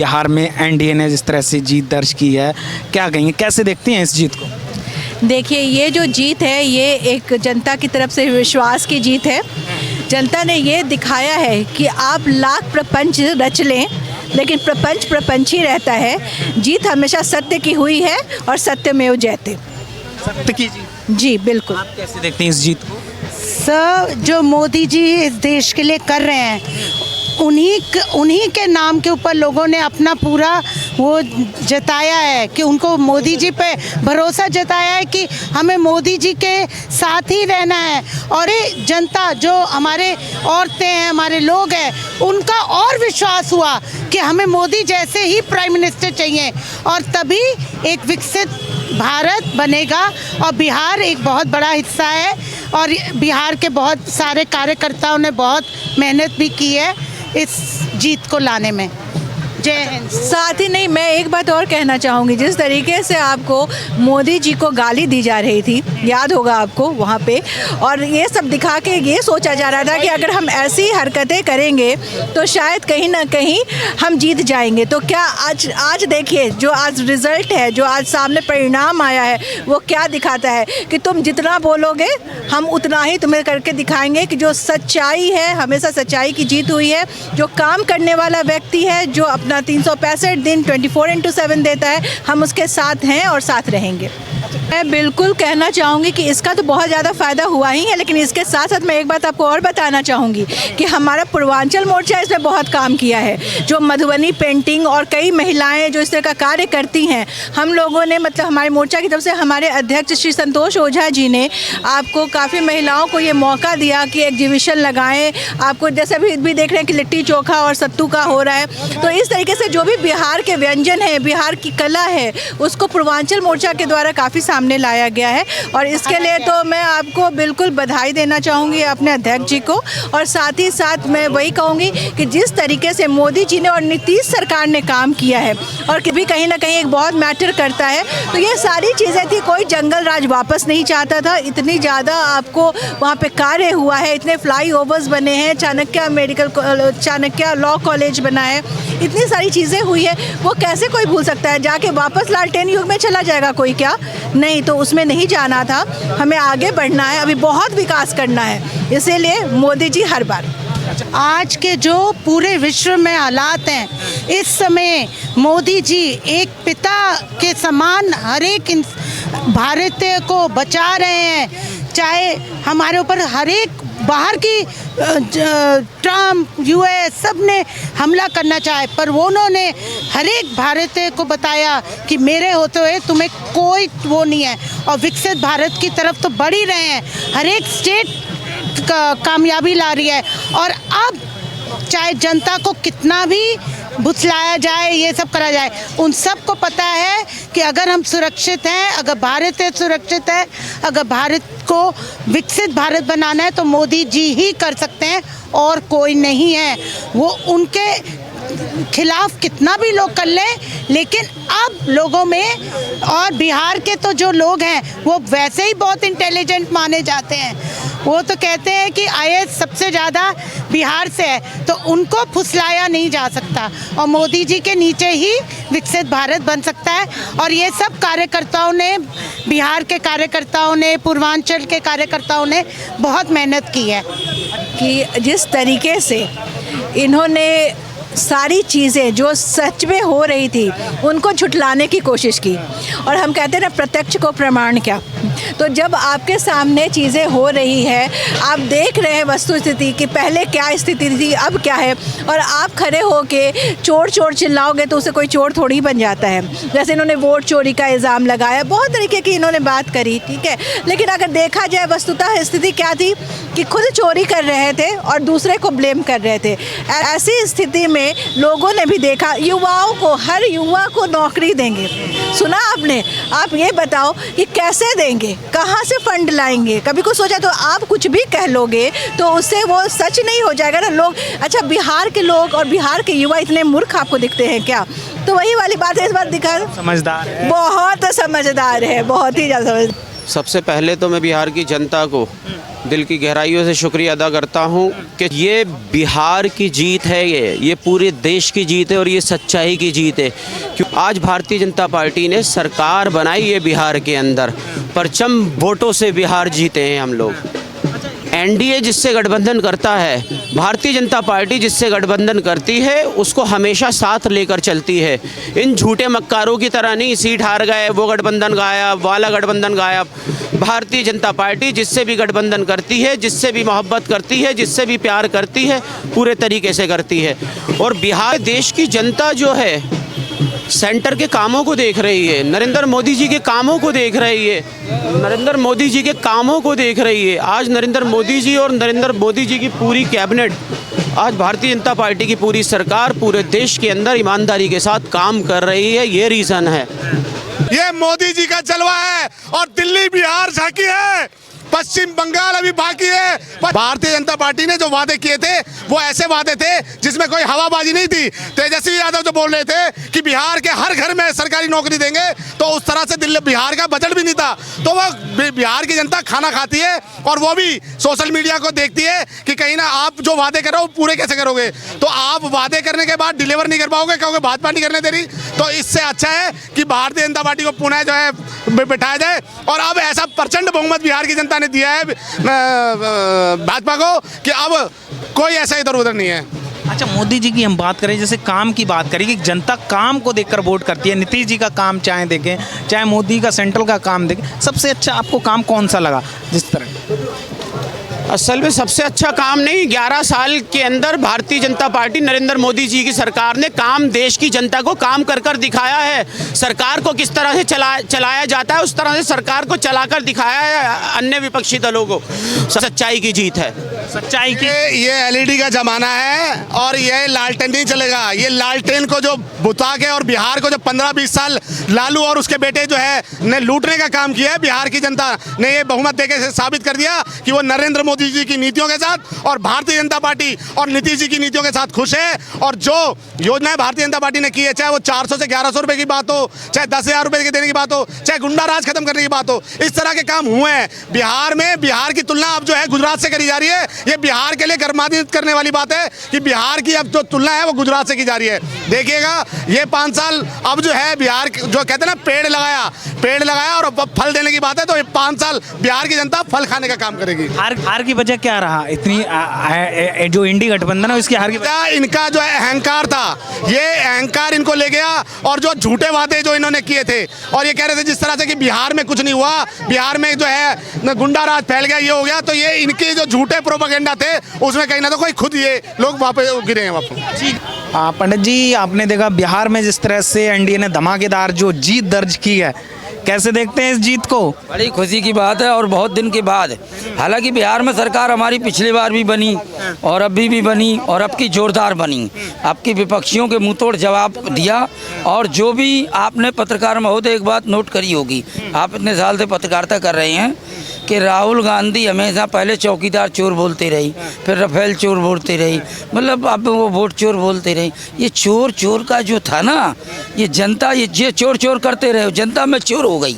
बिहार में एनडीए ने जिस तरह से जीत दर्ज की है, क्या कहेंगे, कैसे देखती हैं इस जीत को? देखिए, ये जो जीत है ये एक जनता की तरफ से विश्वास की जीत है। जनता ने ये दिखाया है कि आप लाख प्रपंच रच लें लेकिन प्रपंच प्रपंच ही रहता है। जीत हमेशा सत्य की हुई है और सत्यमेव जयते। सत्य की जीत। जी बिल्कुल। आप कैसे देखते हैं इस जीत को? सर, जो मोदी जी इस देश के लिए कर रहे हैं, उन्हीं के नाम के ऊपर लोगों ने अपना पूरा वो जताया है कि उनको मोदी जी पे भरोसा जताया है कि हमें मोदी जी के साथ ही रहना है। और ये जनता जो हमारे औरतें हैं, हमारे लोग हैं, उनका और विश्वास हुआ कि हमें मोदी जैसे ही प्राइम मिनिस्टर चाहिए और तभी एक विकसित भारत बनेगा। और बिहार एक बहुत बड़ा हिस्सा है और बिहार के बहुत सारे कार्यकर्ताओं ने बहुत मेहनत भी की है इस जीत को लाने में। जय हिंद। साथ ही नहीं, मैं एक बात और कहना चाहूँगी, जिस तरीके से आपको मोदी जी को गाली दी जा रही थी, याद होगा आपको वहाँ पे, और ये सब दिखा के ये सोचा जा रहा था कि अगर हम ऐसी हरकतें करेंगे तो शायद कहीं ना कहीं हम जीत जाएंगे। तो क्या आज देखिए, जो आज रिज़ल्ट है, जो आज सामने परिणाम आया है, वो क्या दिखाता है कि तुम जितना बोलोगे हम उतना ही तुम्हें करके दिखाएंगे कि जो सच्चाई है, हमेशा सच्चाई की जीत हुई है। जो काम करने वाला व्यक्ति है, जो अपना 365 दिन 24/7 देता है, हम उसके साथ हैं और साथ रहेंगे। मैं बिल्कुल कहना चाहूँगी कि इसका तो बहुत ज़्यादा फ़ायदा हुआ ही है, लेकिन इसके साथ साथ मैं एक बात आपको और बताना चाहूँगी कि हमारा पूर्वांचल मोर्चा इसमें बहुत काम किया है। जो मधुबनी पेंटिंग और कई महिलाएं जो इस तरह का कार्य करती हैं, हम लोगों ने, मतलब हमारे मोर्चा की तरफ से हमारे अध्यक्ष श्री संतोष ओझा जी ने आपको काफ़ी महिलाओं को ये मौका दिया कि एग्जीबिशन लगाएं। आपको जैसे भी देख रहे हैं कि लिट्टी चोखा और सत्तू का हो रहा है। तो इस तरीके से जो भी बिहार के व्यंजन है, बिहार की कला है, उसको पूर्वांचल मोर्चा के द्वारा काफ़ी सामने लाया गया है। और इसके लिए तो मैं आपको बिल्कुल बधाई देना चाहूँगी अपने अध्यक्ष जी को। और साथ ही साथ मैं वही कहूँगी कि जिस तरीके से मोदी जी ने और नीतीश सरकार ने काम किया है, और भी कहीं ना कहीं एक बहुत मैटर करता है। तो ये सारी चीज़ें थी, कोई जंगल राज वापस नहीं चाहता था। इतनी ज़्यादा आपको वहाँ पे कार्य हुआ है, इतने फ्लाईओवर्स बने हैं, चाणक्य लॉ कॉलेज बना है, इतनी सारी चीज़ें हुई है। वो कैसे कोई भूल सकता है? जाके वापस लालटेन युग में चला जाएगा कोई क्या? नहीं, तो उसमें नहीं जाना था। हमें आगे बढ़ना है, अभी बहुत विकास करना है, इसीलिए मोदी जी हर बार। आज के जो पूरे विश्व में हालात हैं, इस समय मोदी जी एक पिता के समान हर एक भारतीय को बचा रहे हैं। चाहे हमारे ऊपर हर एक बाहर की ट्रम्प, यूएस सब ने हमला करना चाहे, पर वो उन्होंने हर एक भारतीय को बताया कि मेरे होते हुए तुम्हें कोई वो नहीं है, और विकसित भारत की तरफ तो बढ़ ही रहे हैं। हर एक स्टेट कामयाबी ला रही है। और अब चाहे जनता को कितना भी भुसलाया जाए, ये सब करा जाए, उन सब को पता है कि अगर हम सुरक्षित हैं, अगर भारत सुरक्षित है, अगर भारत को विकसित भारत बनाना है तो मोदी जी ही कर सकते हैं और कोई नहीं है। वो उनके खिलाफ कितना भी लोग कर लें, लेकिन अब लोगों में, और बिहार के तो जो लोग हैं वो वैसे ही बहुत इंटेलिजेंट माने जाते हैं। वो तो कहते हैं कि आईएएस सबसे ज़्यादा बिहार से है, तो उनको फुसलाया नहीं जा सकता और मोदी जी के नीचे ही विकसित भारत बन सकता है। और ये सब कार्यकर्ताओं ने, बिहार के कार्यकर्ताओं ने, पूर्वांचल के कार्यकर्ताओं ने बहुत मेहनत की है कि जिस तरीके से इन्होंने सारी चीज़ें जो सच में हो रही थी उनको झुठलाने की कोशिश की। और हम कहते हैं ना, प्रत्यक्ष को प्रमाण क्या। तो जब आपके सामने चीज़ें हो रही है, आप देख रहे हैं वस्तु स्थिति कि पहले क्या स्थिति थी, अब क्या है, और आप खड़े होके चोर चोर चिल्लाओगे तो उसे कोई चोर थोड़ी बन जाता है। जैसे इन्होंने वोट चोरी का इल्ज़ाम लगाया, बहुत तरीके की इन्होंने बात करी, ठीक है, लेकिन अगर देखा जाए वस्तुतः स्थिति क्या थी कि खुद चोरी कर रहे थे और दूसरे को ब्लेम कर रहे थे। ऐसी स्थिति में लोगों ने भी देखा, युवाओं को, हर युवा को नौकरी देंगे, सुना आपने? आप ये बताओ कि कैसे देंगे, कहाँ से फंड लाएंगे? कभी को सोचा? तो आप कुछ भी कह लोगे तो उससे वो सच नहीं हो जाएगा ना। लोग, अच्छा बिहार के लोग और बिहार के युवा इतने मूर्ख आपको दिखते हैं क्या? तो वही वाली बात है, इस बार दिखा समझदार है, बहुत समझदार है, बहुत ही ज़्यादा समझदार। सबसे पहले तो मैं बिहार की जनता को दिल की गहराइयों से शुक्रिया अदा करता हूँ कि ये बिहार की जीत है, ये पूरे देश की जीत है और ये सच्चाई की जीत है। क्यों आज भारतीय जनता पार्टी ने सरकार बनाई है बिहार के अंदर, परचम वोटों से बिहार जीते हैं हम लोग। एनडीए जिससे गठबंधन करता है, भारतीय जनता पार्टी जिससे गठबंधन करती है, उसको हमेशा साथ लेकर चलती है। इन झूठे मक्कारों की तरह नहीं, सीट हार गए वो गठबंधन गायब, वाला गठबंधन गायब। भारतीय जनता पार्टी जिससे भी गठबंधन करती है, जिससे भी मोहब्बत करती है, जिससे भी प्यार करती है, पूरे तरीके से करती है। और बिहार देश की जनता जो है सेंटर के कामों को देख रही है, नरेंद्र मोदी जी के कामों को देख रही है, नरेंद्र मोदी जी के कामों को देख रही है। आज नरेंद्र मोदी जी और नरेंद्र मोदी जी की पूरी कैबिनेट, आज भारतीय जनता पार्टी की पूरी सरकार पूरे देश के अंदर ईमानदारी के साथ काम कर रही है। ये रीज़न है, ये मोदी जी का जलवा है और दिल्ली बिहार झांकी है, पश्चिम बंगाल अभी बाकी है। भारतीय जनता पार्टी ने जो वादे किए थे वो ऐसे वादे थे जिसमें कोई हवाबाजी नहीं थी। तेजस्वी यादव जो बोल रहे थे कि बिहार के हर घर में सरकारी नौकरी देंगे, तो उस तरह से दिल्ली बिहार का बजट भी नहीं था। तो वो बिहार की जनता खाना खाती है और वो भी सोशल मीडिया को देखती है कि कहीं ना आप जो वादे कर रहे हो पूरे कैसे करोगे। तो आप वादे करने के बाद डिलीवर नहीं कर पाओगे क्योंकि भाजपा नहीं करने दे रही। तो इससे अच्छा है कि भारतीय जनता पार्टी को पुनः जो है बिठाया जाए। और अब ऐसा प्रचंड बहुमत बिहार की जनता ने दिया है भाजपा को कि अब कोई ऐसा इधर उधर नहीं है। अच्छा, मोदी जी की हम बात करें, जैसे काम की बात करें कि जनता काम को देखकर वोट करती है। नीतीश जी का काम चाहे देखें, चाहे मोदी का सेंट्रल का काम देखें, सबसे अच्छा आपको काम कौन सा लगा? जिस तरह असल में सबसे अच्छा काम नहीं, 11 साल के अंदर भारतीय जनता पार्टी नरेंद्र मोदी जी की सरकार ने काम देश की जनता को काम कर कर दिखाया है। सरकार को किस तरह से चलाया जाता है उस तरह से सरकार को चलाकर दिखाया है अन्य विपक्षी दलों को। सच्चाई की जीत है, सच्चाई की। ये एलईडी का जमाना है और ये लालटेन नहीं चलेगा। ये लालटेन को जो बुता के और बिहार को जो 15-20 साल लालू और उसके बेटे जो है ने लूटने का काम किया है, बिहार की जनता ने ये बहुमत देके से साबित कर दिया कि वो नरेंद्र मोदी जी की नीतियों के साथ और भारतीय जनता पार्टी और नीतीश जी की नीतियों के साथ खुश है। और जो योजनाएं भारतीय जनता पार्टी ने की है, चाहे वो 400 से 1100 रुपए की बात हो, चाहे 10,000 रुपए के देने की बात हो, चाहे गुंडा राज खत्म करने की बात हो, इस तरह के काम हुए हैं बिहार में। बिहार की तुलना अब जो है गुजरात से करी जा रही है। ये बिहार के लिए गर्मान्वित करने वाली बात है कि बिहार की अब जो तुलना है वो गुजरात से की जा रही है। देखिएगा ये 5 साल अब जो है बिहार जो कहते हैं ना पेड़ लगाया और अब फल देने की बात है, तो ये 5 साल बिहार की जनता फल खाने का काम करेगी। हार की वजह क्या रहा? इतनी जो इंडी गठबंधन है उसकी हार की वजह इनका जो अहंकार था, ये अहंकार इनको ले गया। और जो झूठे वादे जो इन्होंने किए थे और ये कह रहे थे जिस तरह से कि बिहार में कुछ नहीं हुआ, बिहार में जो है गुंडा राज फैल गया, ये हो गया, तो ये इनके जो झूठे प्रोपेगेंडा थे उसमें कहीं ना तो कोई खुद ये लोग वापस गिरे हैं वापस। पंडित जी, आपने देखा बिहार में जिस तरह से एनडीए ने धमाकेदार जो जीत दर्ज की है, कैसे देखते हैं इस जीत को? बड़ी खुशी की बात है और बहुत दिन के बाद। हालांकि बिहार में सरकार हमारी पिछली बार भी बनी और अभी भी बनी और अब की जोरदार बनी। आपकी विपक्षियों के मुंह तोड़ जवाब दिया। और जो भी आपने पत्रकार महोदय एक बात नोट करी होगी, आप इतने साल से पत्रकारिता कर रहे हैं कि राहुल गांधी हमेशा पहले चौकीदार चोर बोलते रही, फिर रफेल चोर बोलते रही, मतलब अब वो वोट चोर बोलते रही। ये चोर का जो था ना, ये जनता ये चोर करते रहे, जनता में चोर हो गई।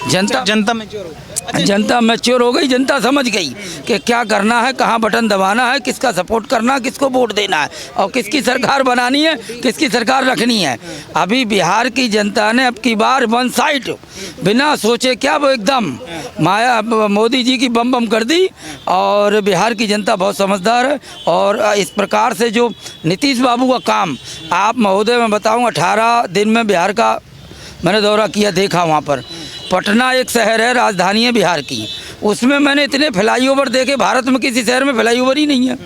जनता मैच्योर हो गई। जनता समझ गई कि क्या करना है, कहाँ बटन दबाना है, किसका सपोर्ट करना है, किसको वोट देना है और किसकी सरकार बनानी है, किसकी सरकार रखनी है। अभी बिहार की जनता ने अब की बार वन साइड बिना सोचे क्या वो एकदम मोदी जी की बम कर दी। और बिहार की जनता बहुत समझदार है। और इस प्रकार से जो नीतीश बाबू का काम, आप महोदय मैं बताऊँ 18 दिन में बिहार का मैंने दौरा किया, देखा वहाँ पर। पटना एक शहर है, राजधानी है बिहार की, उसमें मैंने इतने फ्लाईओवर देखे, भारत में किसी शहर में फ्लाईओवर ही नहीं है।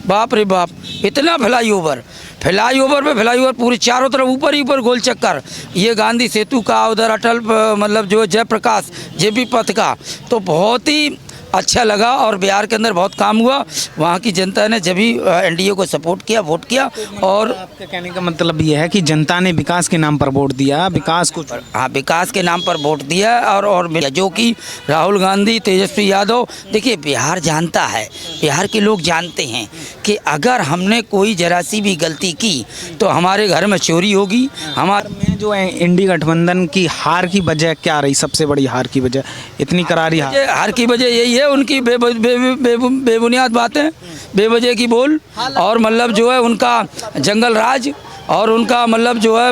बाप रे बाप, इतना फ्लाईओवर पे फ्लाईओवर पूरे चारों तरफ ऊपर ही ऊपर गोल चक्कर। ये गांधी सेतु का, उधर अटल मतलब जो जयप्रकाश जेपी पथ का, तो बहुत ही अच्छा लगा। और बिहार के अंदर बहुत काम हुआ। वहाँ की जनता ने जब भी एनडीए को सपोर्ट किया, वोट किया। और आपके कहने का मतलब ये है कि जनता ने विकास के नाम पर वोट दिया, विकास को, हाँ विकास के नाम पर वोट दिया। और जो कि राहुल गांधी, तेजस्वी यादव, देखिए बिहार जानता है, बिहार के लोग जानते हैं कि अगर हमने कोई जरा सी भी गलती की तो हमारे घर में चोरी होगी। हमारे में जो इंडी गठबंधन की हार की वजह क्या रही? सबसे बड़ी हार की वजह, इतनी करारी हार की वजह यही है, उनकी बेबुनियाद बातें, बेवजह की बोल, और मतलब जो है उनका जंगल राज, और उनका मतलब जो है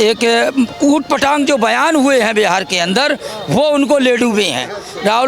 एक ऊट पटांग जो बयान हुए हैं बिहार के अंदर, वो उनको ले डूबे हैं। राहुल